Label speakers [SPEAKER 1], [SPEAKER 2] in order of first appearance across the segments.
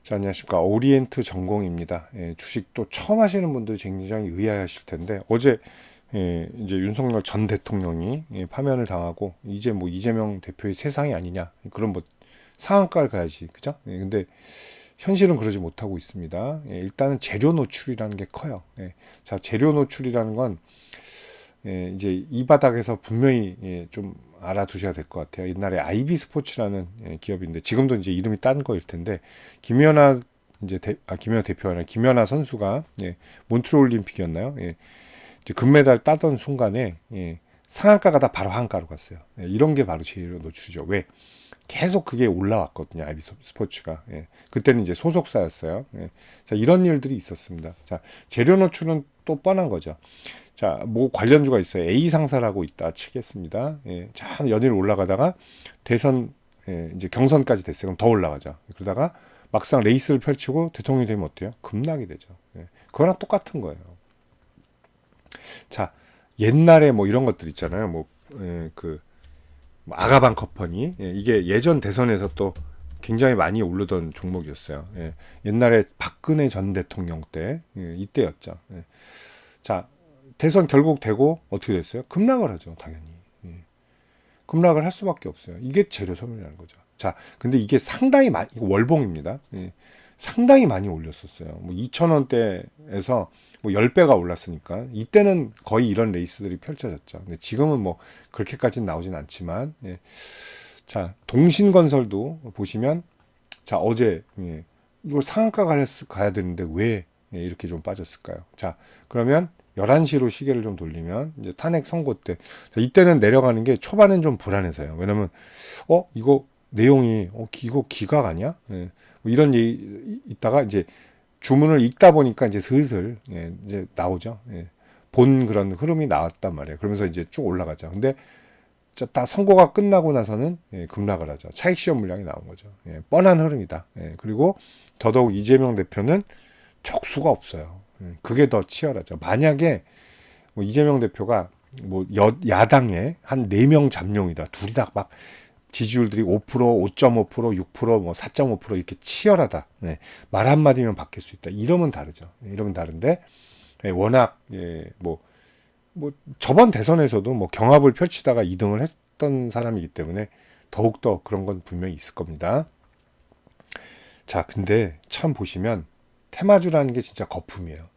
[SPEAKER 1] 자, 안녕하십니까. 오리엔트 전공입니다. 주식 또 처음 하시는 분들이 굉장히 의아하실 텐데, 어제, 이제 윤석열 전 대통령이 파면을 당하고, 이제 뭐 이재명 대표의 세상이 아니냐. 그런 뭐 상한가를 가야지. 그죠? 근데 현실은 그러지 못하고 있습니다. 일단은 재료 노출이라는 게 커요. 자, 재료 노출이라는 건, 이제 이 바닥에서 분명히 좀 알아두셔야 될 것 같아요. 옛날에 아이비 스포츠라는 기업인데 지금도 이제 이름이 딴 거일 텐데 김연아 이제 김연아 대표가 아니라 김연아 선수가 몬트리올 올림픽이었나요? 이제 금메달 따던 순간에 상한가가 다 바로 하한가로 갔어요. 이런 게 바로 재료 노출이죠. 왜? 계속 그게 올라왔거든요. 아이비 스포츠가. 그때는 이제 소속사였어요. 자, 이런 일들이 있었습니다. 자, 재료 노출은 또 뻔한 거죠. 자, 뭐 관련주가 있어요. A 상사라고 있다 치겠습니다. 참 연일 올라가다가 대선 이제 경선까지 됐어요. 그럼 더 올라가죠. 그러다가 막상 레이스를 펼치고 대통령이 되면 어때요? 급락이 되죠. 그거랑 똑같은 거예요. 자, 옛날에 뭐 이런 것들 있잖아요. 그 아가방 커퍼니 이게 예전 대선에서 또 굉장히 많이 오르던 종목이었어요. 옛날에 박근혜 전 대통령 때 이때였죠. 자, 대선 결국 되고 어떻게 됐어요? 급락을 하죠, 당연히. 급락을 할 수밖에 없어요. 이게 재료 소멸이라는 거죠. 자, 근데 이게 상당히 많이 이거 월봉입니다. 상당히 많이 올렸었어요. 뭐 2,000원대에서 뭐 10배가 올랐으니까 이때는 거의 이런 레이스들이 펼쳐졌죠. 근데 지금은 뭐 그렇게까지는 나오진 않지만 자, 동신건설도 보시면 자, 어제 이거 상한가 가야 되는데 왜 이렇게 좀 빠졌을까요? 자, 그러면 11시로 시계를 좀 돌리면 이제 탄핵 선고 때 이때는 내려가는 게 초반엔 좀 불안해서요. 왜냐면 이거 내용이 이거 기각 아니야? 뭐 이런 얘기 있다가 이제 주문을 읽다 보니까 이제 슬슬 이제 나오죠. 본 그런 흐름이 나왔단 말이에요. 그러면서 이제 쭉 올라가죠. 근데 다 선고가 끝나고 나서는 급락을 하죠. 차익 시험 물량이 나온 거죠. 뻔한 흐름이다. 그리고 더더욱 이재명 대표는 촉수가 없어요. 그게 더 치열하죠. 만약에 뭐 이재명 대표가 뭐 야당의 한 4명 잠룡이다. 둘이 다 막 지지율들이 5%, 5.5%, 6%, 뭐 4.5% 이렇게 치열하다. 말 한마디면 바뀔 수 있다. 이러면 다르죠. 이러면 다른데 워낙 뭐 저번 대선에서도 뭐 경합을 펼치다가 2등을 했던 사람이기 때문에 더욱더 그런 건 분명히 있을 겁니다. 자, 근데 참 보시면 테마주라는 게 진짜 거품이에요.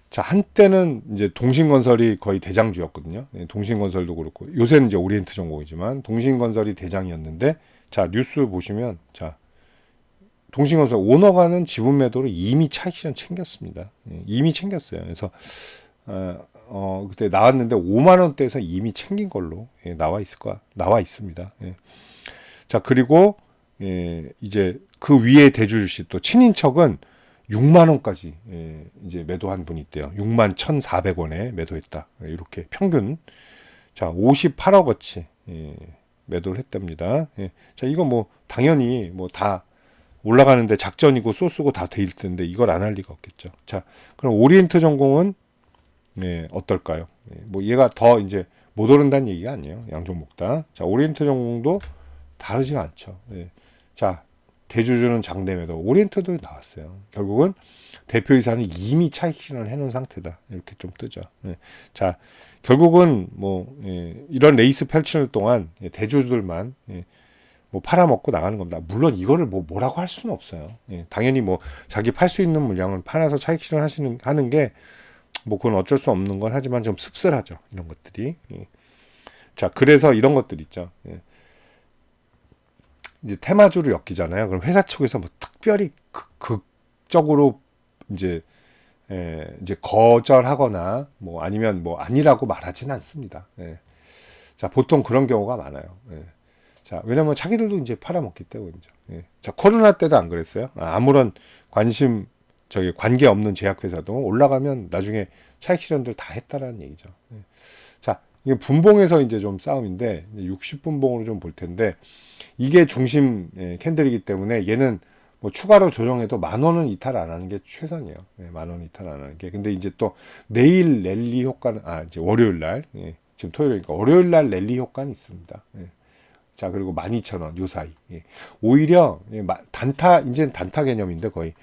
[SPEAKER 1] 자, 한때는 이제 동신건설이 거의 대장주였거든요. 동신건설도 그렇고 요새는 이제 오리엔트 전공이지만 동신건설이 대장이었는데 자, 뉴스 보시면 자, 동신건설 오너가는 지분 매도로 이미 차익 실현 챙겼습니다. 이미 챙겼어요. 그래서 그때 나왔는데 5만 원대에서 이미 챙긴 걸로 나와 있습니다. 자, 그리고 이제 그 위에 대주주씨 또 친인척은 6만 원까지 이제 매도한 분이 있대요. 6만 1,400원에 매도했다. 이렇게 평균 자 58억 어치 매도를 했답니다. 자, 이거 뭐 당연히 뭐 다 올라가는데 작전이고 소스고 다 돼 있을 텐데 이걸 안 할 리가 없겠죠. 자, 그럼 오리엔트 전공은 어떨까요? 뭐 얘가 더 이제 못 오른다는 얘기가 아니에요. 양종목 다. 자, 오리엔트 전공도 다르지가 않죠. 자, 대주주는 장대매도 오리엔트도 나왔어요. 결국은 대표이사는 이미 차익 실현을 해놓은 상태다. 이렇게 좀 뜨죠. 자, 결국은 뭐 이런 레이스 펼치는 동안 대주주들만 뭐 팔아먹고 나가는 겁니다. 물론 이거를 뭐라고 할 수는 없어요. 당연히 뭐 자기 팔 수 있는 물량을 팔아서 차익 실현하는 게 뭐 그건 어쩔 수 없는 건 하지만 좀 씁쓸하죠. 이런 것들이. 자, 그래서 이런 것들 있죠. 이제 테마주를 엮이잖아요. 그럼 회사 측에서 뭐 특별히 극적으로 이제 이제 거절하거나 뭐 아니면 뭐 아니라고 말하지는 않습니다. 자, 보통 그런 경우가 많아요. 자, 왜냐면 자기들도 이제 팔아먹기 때문이죠. 자, 코로나 때도 안 그랬어요. 아무런 관계 없는 제약회사도 올라가면 나중에 차익 실현들 다 했다라는 얘기죠. 자, 이게 분봉에서 이제 좀 싸움인데 60분봉으로 좀 볼 텐데 이게 중심 캔들이기 때문에 얘는 뭐 추가로 조정해도 10,000원은 이탈 안 하는 게 최선이에요. 10,000원 이탈 안 하는 게. 근데 이제 또 내일 랠리 효과는 이제 월요일 날 지금 토요일이니까 월요일 날 랠리 효과는 있습니다. 자, 그리고 12,000원 요 사이. 예. 오히려 단타, 이제는 단타 개념인데 거의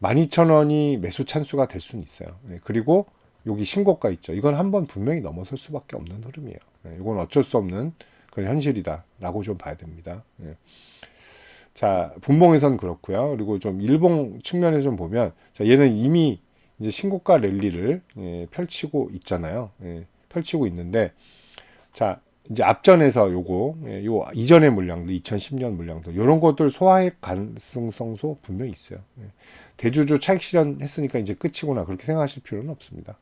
[SPEAKER 1] 12,000원이 매수 찬스가 될 수는 있어요. 예. 그리고 여기 신고가 있죠. 이건 한번 분명히 넘어설 수밖에 없는 흐름이에요. 예. 이건 어쩔 수 없는 그런 현실이다라고 좀 봐야 됩니다. 예. 자, 분봉에선 그렇고요. 그리고 좀 일봉 측면에서 좀 보면, 자, 얘는 이미 이제 신고가 랠리를 펼치고 있잖아요. 펼치고 있는데, 자, 이제 앞전에서 요 이전의 물량들, 2010년 물량들, 요런 것들 소화할 가능성도 분명히 있어요. 대주주 차익 실현했으니까 이제 끝이구나. 그렇게 생각하실 필요는 없습니다.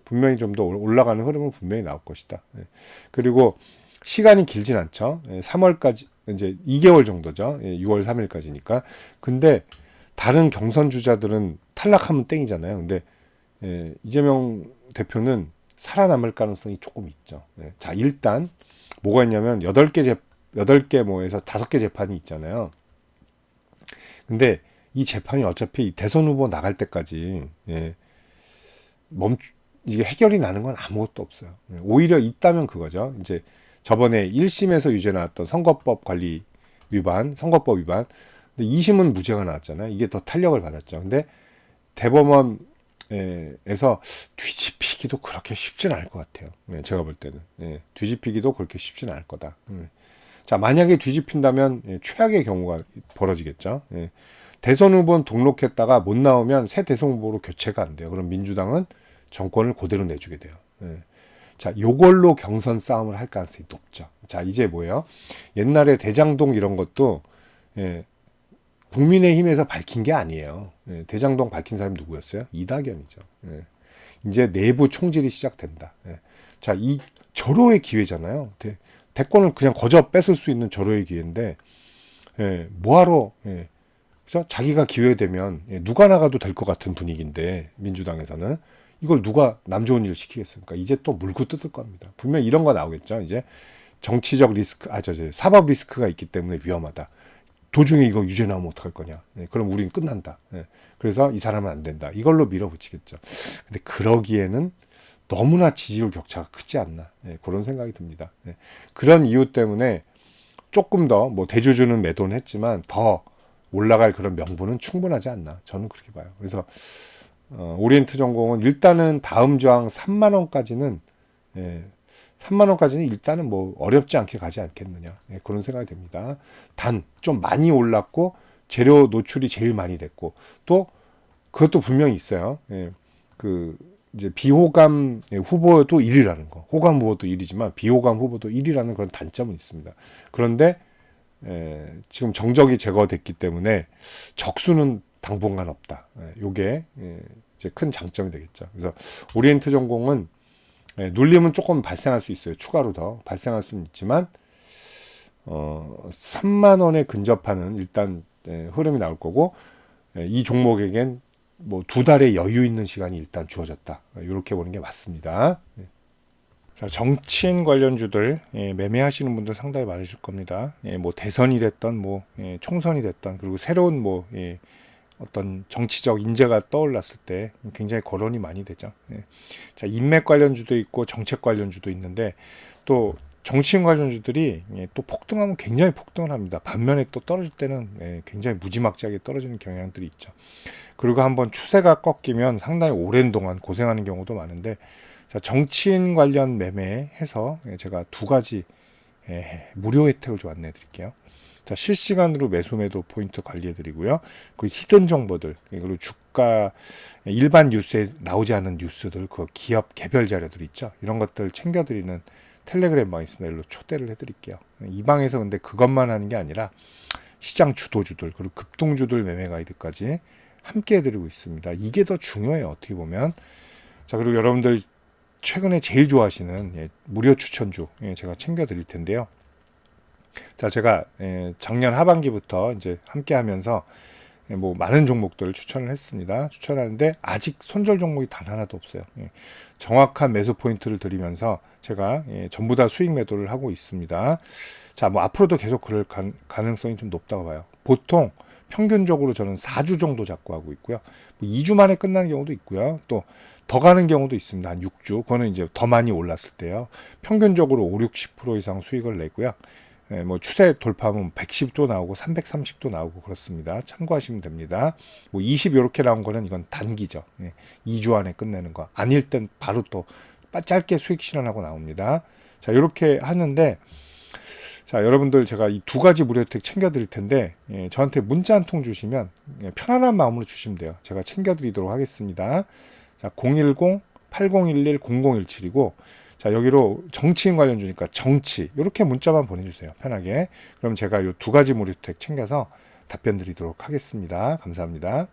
[SPEAKER 1] 분명히 좀 더 올라가는 흐름은 분명히 나올 것이다. 그리고 시간이 길진 않죠. 3월까지, 이제 2개월 정도죠. 6월 3일까지니까. 근데 다른 경선 주자들은 탈락하면 땡이잖아요. 근데 이재명 대표는 살아남을 가능성이 조금 있죠. 자, 일단 뭐가 있냐면 8개 뭐에서 5개 재판이 있잖아요. 근데 이 재판이 어차피 대선 후보 나갈 때까지 이게 해결이 나는 건 아무것도 없어요. 오히려 있다면 그거죠. 이제 저번에 1심에서 유죄 나왔던 선거법 위반. 근데 2심은 무죄가 나왔잖아요. 이게 더 탄력을 받았죠. 근데 대법원에서 뒤집히기도 그렇게 쉽진 않을 것 같아요. 제가 볼 때는. 뒤집히기도 그렇게 쉽진 않을 거다. 자, 만약에 뒤집힌다면 최악의 경우가 벌어지겠죠. 대선 후보는 등록했다가 못 나오면 새 대선 후보로 교체가 안 돼요. 그럼 민주당은 정권을 그대로 내주게 돼요. 자, 요걸로 경선 싸움을 할 가능성이 높죠. 자, 이제 뭐예요? 옛날에 대장동 이런 것도 국민의힘에서 밝힌 게 아니에요. 대장동 밝힌 사람이 누구였어요? 이낙연이죠. 이제 내부 총질이 시작된다. 자, 이 절호의 기회잖아요. 대권을 그냥 거저 뺏을 수 있는 절호의 기회인데 뭐하러 그래서 자기가 기회되면 누가 나가도 될 것 같은 분위기인데 민주당에서는 이걸 누가 남 좋은 일 시키겠습니까? 이제 또 물고 뜯을 겁니다. 분명 이런 거 나오겠죠. 이제 정치적 리스크, 사법 리스크가 있기 때문에 위험하다. 도중에 이거 유죄 나오면 어떡할 거냐. 그럼 우리는 끝난다. 그래서 이 사람은 안 된다. 이걸로 밀어붙이겠죠. 근데 그러기에는 너무나 지지율 격차가 크지 않나. 그런 생각이 듭니다. 그런 이유 때문에 조금 더 뭐 대주주는 매도는 했지만 더 올라갈 그런 명분은 충분하지 않나. 저는 그렇게 봐요. 그래서 오리엔트 전공은 일단은 다음 저항 3만 원까지는 3만 원까지는 일단은 뭐 어렵지 않게 가지 않겠느냐. 그런 생각이 됩니다. 단 좀 많이 올랐고 재료 노출이 제일 많이 됐고 또 그것도 분명히 있어요. 그 이제 비호감 후보도 1위라는 거. 호감 후보도 1위지만 비호감 후보도 1위라는 그런 단점은 있습니다. 그런데 지금 정적이 제거됐기 때문에 적수는 당분간 없다. 요게 이제 큰 장점이 되겠죠. 그래서 오리엔트 전공은 눌림은 조금 발생할 수 있어요. 추가로 더 발생할 수는 있지만 3만 원에 근접하는 일단 흐름이 나올 거고 이 종목에겐 뭐 2달의 여유 있는 시간이 일단 주어졌다. 이렇게 보는 게 맞습니다. 자, 정치인 관련주들 매매하시는 분들 상당히 많으실 겁니다. 뭐 대선이 됐던 뭐 총선이 됐던 그리고 새로운 뭐 어떤 정치적 인재가 떠올랐을 때 굉장히 거론이 많이 되죠. 자, 인맥 관련주도 있고 정책 관련주도 있는데 또 정치인 관련주들이 또 폭등하면 굉장히 폭등을 합니다. 반면에 또 떨어질 때는 굉장히 무지막지하게 떨어지는 경향들이 있죠. 그리고 한번 추세가 꺾이면 상당히 오랜 동안 고생하는 경우도 많은데 자, 정치인 관련 매매해서 제가 2가지 무료 혜택을 좀 안내해 드릴게요. 자, 실시간으로 매수 포인트 관리해 드리고요. 그 히든 정보들 그리고 주가 일반 뉴스에 나오지 않은 뉴스들 그 기업 개별 자료들 있죠. 이런 것들 챙겨 드리는 텔레그램 방이 있습니다. 일로 초대를 해 드릴게요. 이 방에서 근데 그것만 하는 게 아니라 시장 주도주들 그리고 급등주들 매매 가이드까지 함께 해드리고 있습니다. 이게 더 중요해요. 어떻게 보면. 자, 그리고 여러분들 최근에 제일 좋아하시는 무료 추천주 제가 챙겨 드릴 텐데요. 자, 제가 작년 하반기부터 이제 함께 하면서 뭐 많은 종목들을 추천을 했습니다. 추천하는데 아직 손절 종목이 단 하나도 없어요. 정확한 매수 포인트를 드리면서 제가 전부 다 수익 매도를 하고 있습니다. 자, 뭐 앞으로도 계속 그럴 가능성이 좀 높다고 봐요. 보통 평균적으로 저는 4주 정도 잡고 하고 있고요. 뭐 2주 만에 끝나는 경우도 있고요. 또 더 가는 경우도 있습니다. 한 6주. 그거는 이제 더 많이 올랐을 때요. 평균적으로 5, 60% 이상 수익을 내고요. 뭐 추세 돌파하면 110도 나오고 330도 나오고 그렇습니다. 참고하시면 됩니다. 뭐 20 이렇게 나온 거는 이건 단기죠. 2주 안에 끝내는 거. 아닐 땐 바로 또 짧게 수익 실현하고 나옵니다. 자, 이렇게 하는데, 자, 여러분들 제가 이 두 가지 무료 혜택 챙겨드릴 텐데, 저한테 문자 한 통 주시면 편안한 마음으로 주시면 돼요. 제가 챙겨드리도록 하겠습니다. 자, 010-8011-0017이고, 자, 여기로 정치인 관련 주니까 정치, 이렇게 문자만 보내주세요. 편하게. 그럼 제가 이 두 가지 무료 혜택 챙겨서 답변 드리도록 하겠습니다. 감사합니다.